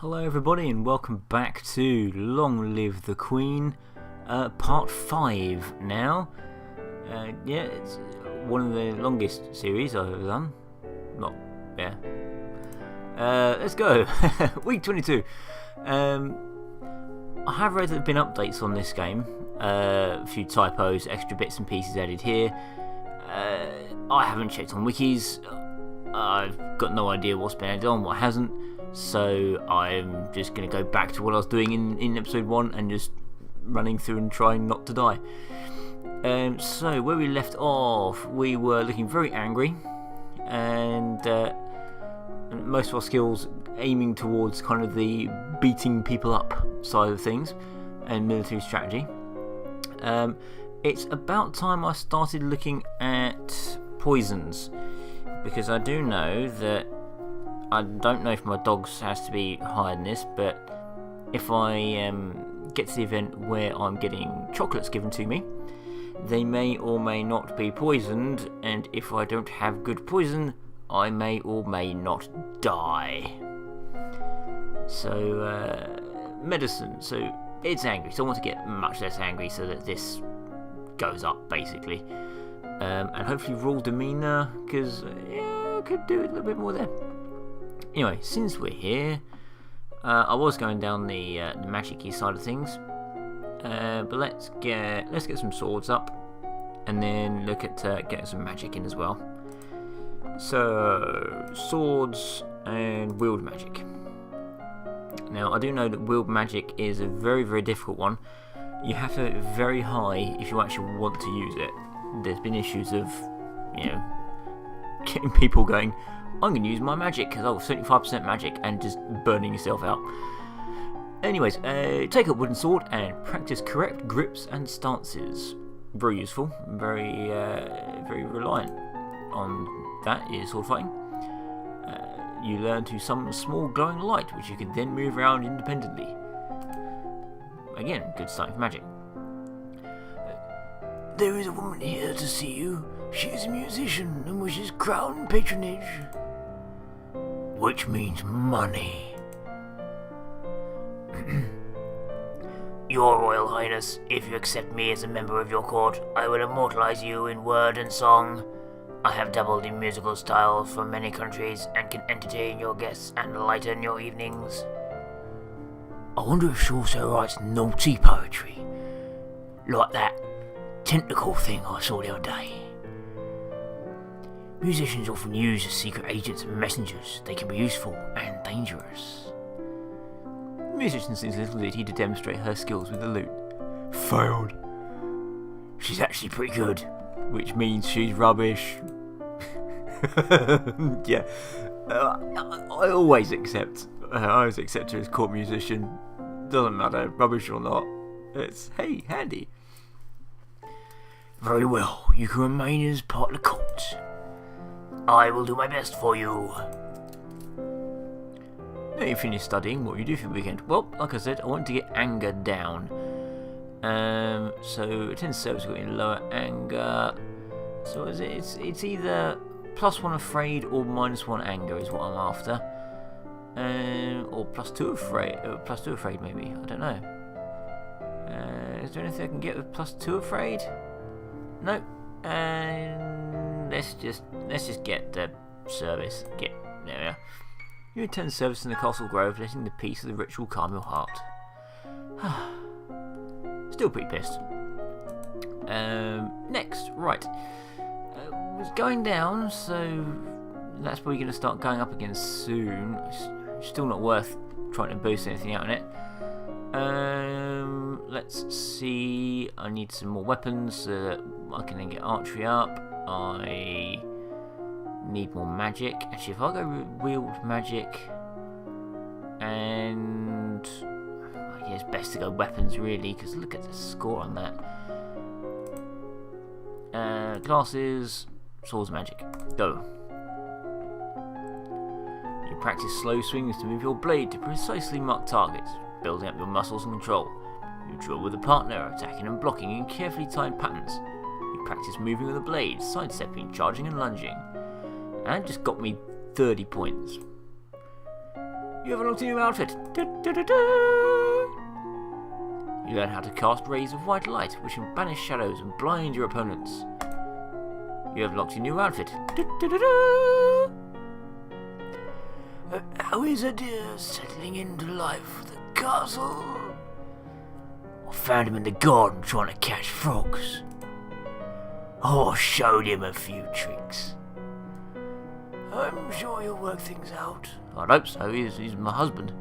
Hello everybody and welcome back to Long Live the Queen, part 5 now. Yeah, it's one of the longest series I've ever done. Let's go. Week 22. I have read that there have been updates on this game. A few typos, extra bits and pieces added here. I haven't checked on wikis. I've got no idea what's been added on, what hasn't. So I'm just going to go back to what I was doing in episode 1 and just running through and trying not to die. So where we left off, we were looking very angry and most of our skills aiming towards kind of the beating people up side of things and military strategy. It's about time I started looking at poisons, because I do know that I don't know if my dogs has to be higher than this, but if I get to the event where I'm getting chocolates given to me, they may or may not be poisoned, and if I don't have good poison, I may or may not die. So, medicine. So, it's angry, so I want to get much less angry so that this goes up, basically. And hopefully raw demeanour, because I could do a little bit more there. Anyway, since we're here, I was going down the magic-y side of things, but let's get some swords up, and then look at getting some magic in as well. So, swords and wheeled magic. Now, I do know that wheeled magic is a very, very difficult one. You have to have it very high if you actually want to use it. There's been issues of, getting people going, I'm going to use my magic, because 75% magic, and just burning yourself out. Anyways, take a wooden sword and practice correct grips and stances. Very useful, very reliant on that in sword fighting. You learn to summon a small glowing light, which you can then move around independently. Again, good starting for magic. There is a woman here to see you. She is a musician and wishes crown patronage. Which means money. Your Royal Highness, if you accept me as a member of your court, I will immortalize you in word and song. I have doubled in musical style from many countries and can entertain your guests and lighten your evenings. I wonder if she also writes naughty poetry, like that tentacle thing I saw the other day. Musicians often use as secret agents and messengers. They can be useful and dangerous. The musician sings a little ditty to demonstrate her skills with the lute. Failed. She's actually pretty good. Which means she's rubbish. Yeah. I always accept her as court musician. Doesn't matter, rubbish or not. It's, hey, handy. Very well, you can remain as part of the court. I will do my best for you. Now you finish studying, what you do for the weekend? Well, like I said, I want to get anger down. So attend service got in lower anger. So is it? It's either +1 afraid or -1 anger is what I'm after. Or +2 afraid. +2 afraid maybe. I don't know. Is there anything I can get with +2 afraid? No. And let's just get the service. There we are. You attend service in the Castle Grove, letting the peace of the ritual calm your heart. Still pretty pissed. Next, right. Was going down, so that's probably going to start going up again soon. It's still not worth trying to boost anything out in it. Let's see. I need some more weapons so that I can then get archery up. I need more magic. Actually, if I go wheeled magic, and yeah, it's best to go weapons really, because look at the score on that. Glasses, swords, magic. Go. You practice slow swings to move your blade to precisely mark targets, building up your muscles and control. You drill with a partner, attacking and blocking in carefully timed patterns. You practice moving with a blade, sidestepping, charging and lunging. And just got me 30 points. You have unlocked a new outfit. You learn how to cast rays of white light, which can banish shadows and blind your opponents. You have unlocked a new outfit. How is Adir settling into life at the castle? I found him in the garden trying to catch frogs. I showed him a few tricks. I'm sure he'll work things out. I'd hope so. He's my husband.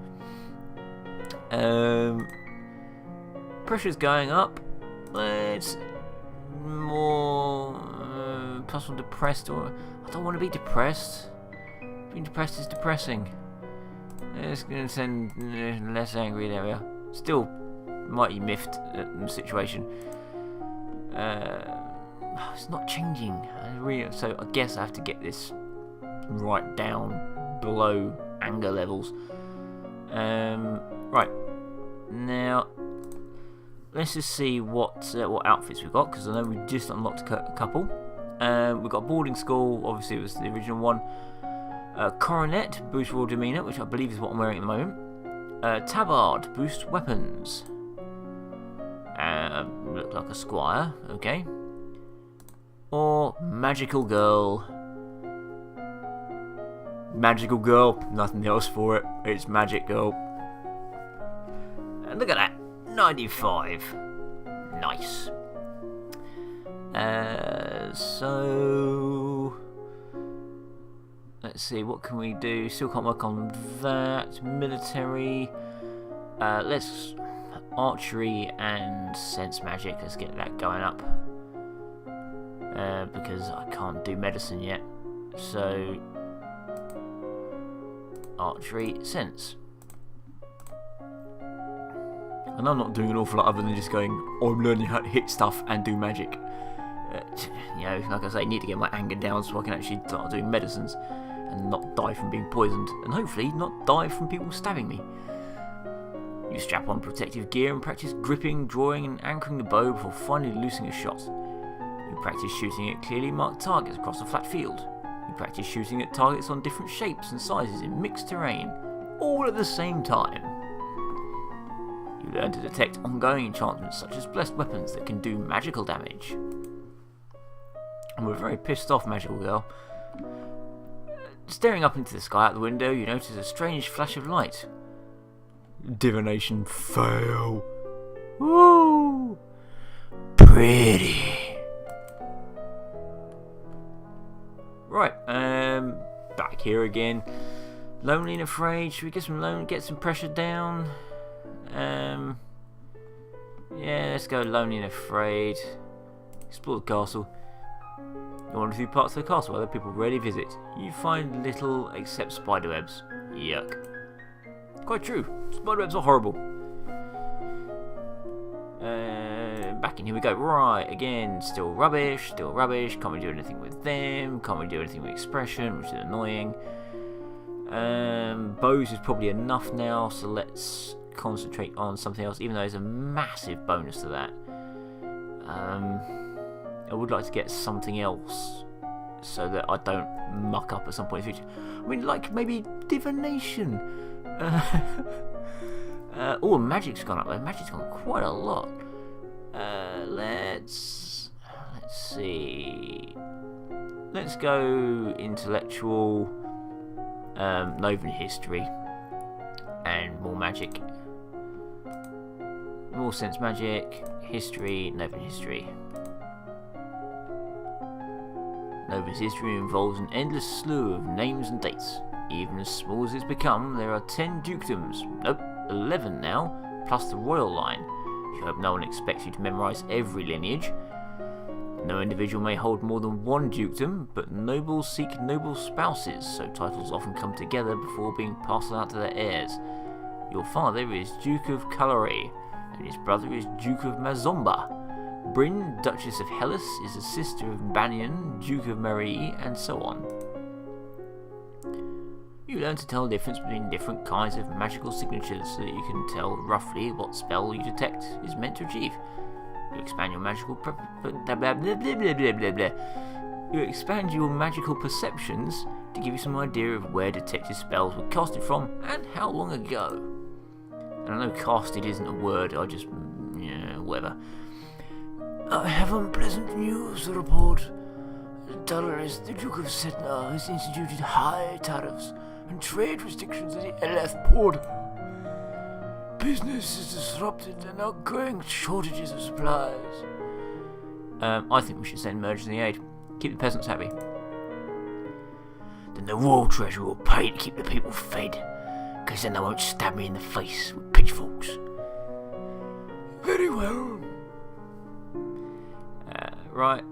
Pressure's going up. It's more plus one depressed. Or I don't want to be depressed. Being depressed is depressing. It's going to send less angry. There we are. Still mighty miffed at the situation. It's not changing. So I guess I have to get this right down below anger levels. Right now, let's just see what outfits we've got, because I know we just unlocked a couple. We've got boarding school. Obviously, it was the original one. Coronet, boost raw demeanor, which I believe is what I'm wearing at the moment. Tabard, boost weapons. Look like a squire. Okay. Or magical girl. Magical girl, nothing else for it. It's magic girl. And look at that, 95. Nice. So let's see, what can we do? Still can't work on that. Military. Let's archery and sense magic. Let's get that going up. Because I can't do medicine yet. So archery, sense. And I'm not doing an awful lot other than just going, I'm learning how to hit stuff and do magic. Like I say, I need to get my anger down so I can actually start doing medicines and not die from being poisoned, and hopefully not die from people stabbing me. You strap on protective gear and practice gripping, drawing and anchoring the bow before finally loosing a shot. You practice shooting at clearly marked targets across a flat field. You practice shooting at targets on different shapes and sizes in mixed terrain, all at the same time. You learn to detect ongoing enchantments such as blessed weapons that can do magical damage. And we're very pissed off, magical girl. Staring up into the sky out the window, you notice a strange flash of light. Divination fail. Woo! Pretty. Right, back here again. Lonely and afraid. Should we get some pressure down? Yeah, let's go lonely and afraid. Explore the castle. You wander through parts of the castle where other people rarely visit. You find little except spiderwebs. Yuck. Quite true. Spiderwebs are horrible. Back in, here we go. Right, again, still rubbish. Can't really do anything with them. Can't really do anything with expression, which is annoying. Bows is probably enough now, so let's concentrate on something else, even though there's a massive bonus to that. I would like to get something else so that I don't muck up at some point in the future. I mean, like maybe divination. Magic's gone up there. Magic's gone quite a lot. Let's see. Let's go intellectual, Novan history, and more magic. More sense magic, history, Novan history. Nova's history involves an endless slew of names and dates. Even as small as it's become, there are 10 dukedoms. Nope, 11 now, plus the royal line. You hope no one expects you to memorise every lineage. No individual may hold more than one dukedom, but nobles seek noble spouses, so titles often come together before being passed out to their heirs. Your father is Duke of Calais, and his brother is Duke of Mazomba. Bryn, Duchess of Hellas, is a sister of Banyan, Duke of Marie, and so on. You learn to tell the difference between different kinds of magical signatures so that you can tell roughly what spell you detect is meant to achieve. You expand your magical You expand your magical perceptions to give you some idea of where detective spells were casted from and how long ago. And I know casted isn't a word, I just, whatever. I have unpleasant news to report. Dolores, the Duke of Setna, has instituted high tariffs and trade restrictions at the LF border. Business is disrupted and ongoing shortages of supplies. I think we should send emergency aid. Keep the peasants happy. Then the royal treasury will pay to keep the people fed, because then they won't stab me in the face with pitchforks. Very well. Right.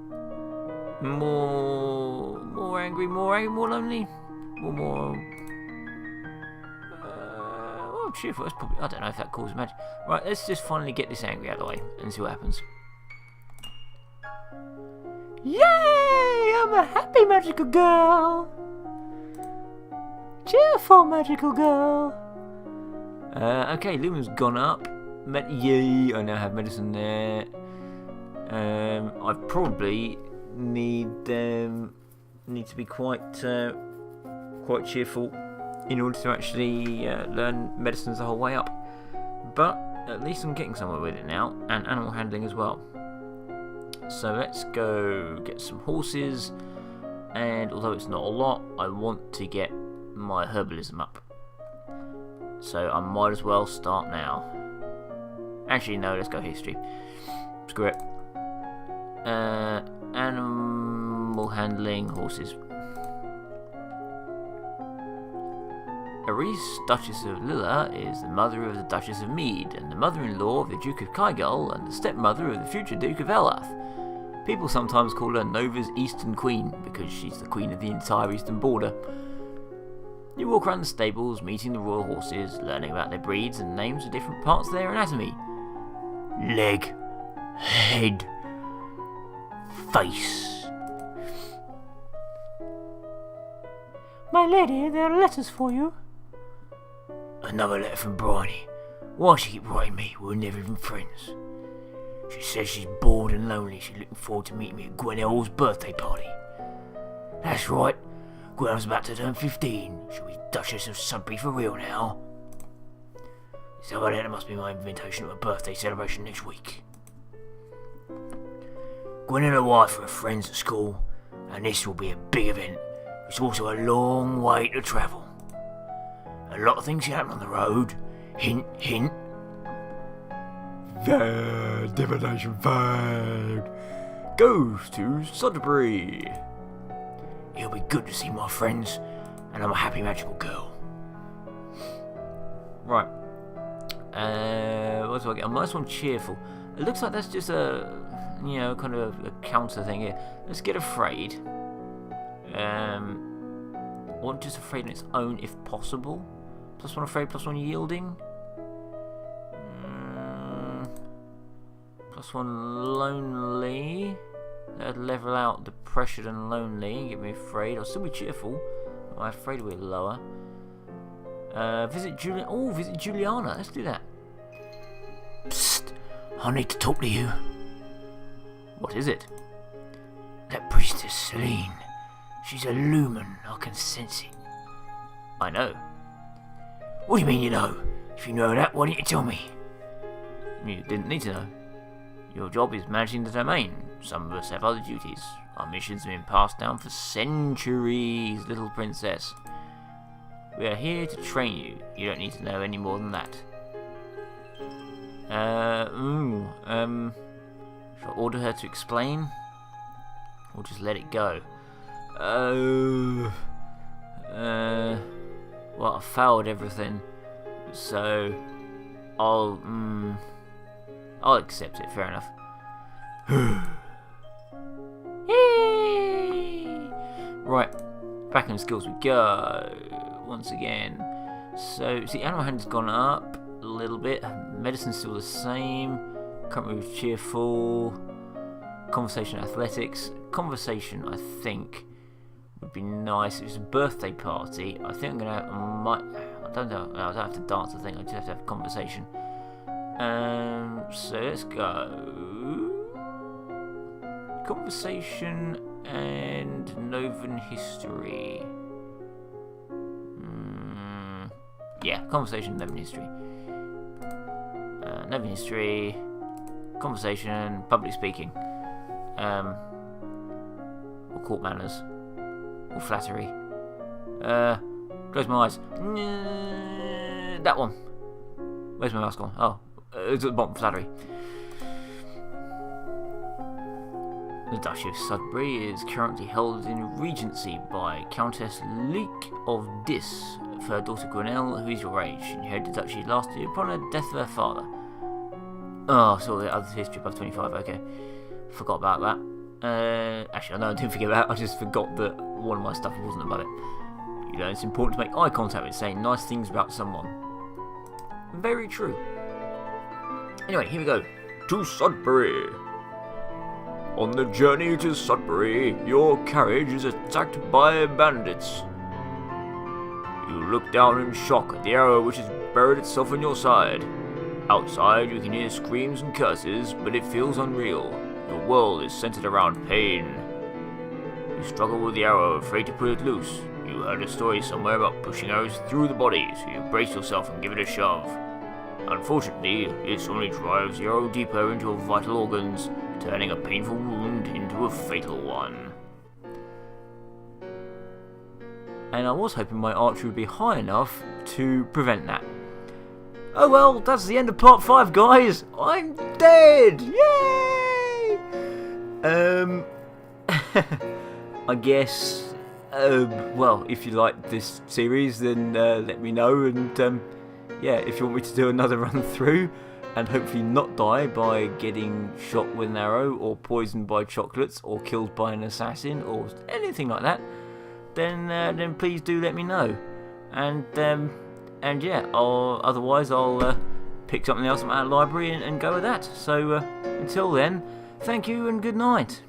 More angry, more lonely, more cheerful. That's probably, I don't know if that causes magic. Right, let's just finally get this angry out of the way and see what happens. Yay! I'm a happy magical girl. Cheerful magical girl. Okay, Lumen's gone up. Yay! I now have medicine there. I probably need to be quite cheerful in order to actually learn medicines the whole way up. But at least I'm getting somewhere with it now, and animal handling as well. So let's go get some horses, and although it's not a lot, I want to get my herbalism up. So I might as well start now. Actually, no, let's go history. Screw it. Animal handling, horses. Aris, Duchess of Lilla, is the mother of the Duchess of Mead, and the mother-in-law of the Duke of Kygol, and the stepmother of the future Duke of Elath. People sometimes call her Nova's Eastern Queen, because she's the queen of the entire eastern border. You walk around the stables, meeting the royal horses, learning about their breeds and names of different parts of their anatomy. Leg, head, face. My lady, there are letters for you. Another letter from Bryony. Why she keep writing me? We're never even friends. She says she's bored and lonely. She's looking forward to meeting me at Gwenelle's birthday party. That's right. Gwenelle's about to turn 15. She'll be Duchess of Sudbury for real now. This other letter must be my invitation to a birthday celebration next week. Gwen and her wife are friends at school, and this will be a big event. It's also a long way to travel. A lot of things can happen on the road. Hint, hint. The divination failed. Goes to Sudbury. It'll be good to see my friends, and I'm a happy magical girl. Right. What do I get? A nice one, cheerful. It looks like that's just a, kind of a counter thing here. Let's get afraid. Or just afraid on its own if possible. +1 afraid, +1 yielding. +1 lonely. That'd level out the pressured and lonely and get me afraid. I'll still be cheerful. My afraid will be lower. Visit Juliana. Let's do that. Psst. I need to talk to you. What is it? That priestess, Celine. She's a lumen. I can sense it. I know. What do you mean you know? If you know that, why didn't you tell me? You didn't need to know. Your job is managing the domain. Some of us have other duties. Our missions have been passed down for centuries, little princess. We are here to train you. You don't need to know any more than that. Shall I order her to explain? Or just let it go? Well, I failed everything. So, I'll accept it, fair enough. Yay! Right, back in skills we go. Once again. So, see, animal hand's gone up a little bit. Medicine's still the same. Can't move cheerful. Conversation athletics. Conversation, I think, would be nice. If it's a birthday party, I think I'm gonna have, I don't know, I don't have to dance, I think I just have to have a conversation. So let's go. Conversation and Novan history. Yeah, conversation, Nevin history. Nevin history, conversation, public speaking. Or court manners. Or flattery. Close my eyes. That one. Where's my mouse gone? Oh, it's at the bottom, flattery. The Duchy of Sudbury is currently held in regency by Countess Leek of Dis, for her daughter Grenelle, who is your age. She inherited the duchy last year upon the death of her father. Oh, so the other history above 25, okay. Forgot about that. Actually, no, I didn't forget about it, I just forgot that one of my stuff wasn't about it. You know, it's important to make eye contact with saying nice things about someone. Very true. Anyway, here we go. To Sudbury. On the journey to Sudbury, your carriage is attacked by bandits. You look down in shock at the arrow which has buried itself in your side. Outside, you can hear screams and curses, but it feels unreal. Your world is centered around pain. You struggle with the arrow, afraid to put it loose. You heard a story somewhere about pushing arrows through the body, so you brace yourself and give it a shove. Unfortunately, this only drives the arrow deeper into your vital organs, turning a painful wound into a fatal one. And I was hoping my archery would be high enough to prevent that. Oh well, that's the end of part 5, guys! I'm dead! Yay! I guess, well, if you like this series, then let me know, and yeah, if you want me to do another run through, and hopefully not die by getting shot with an arrow, or poisoned by chocolates, or killed by an assassin, or anything like that, then please do let me know. And yeah, otherwise I'll pick something else from our library and go with that. So until then, thank you and good night.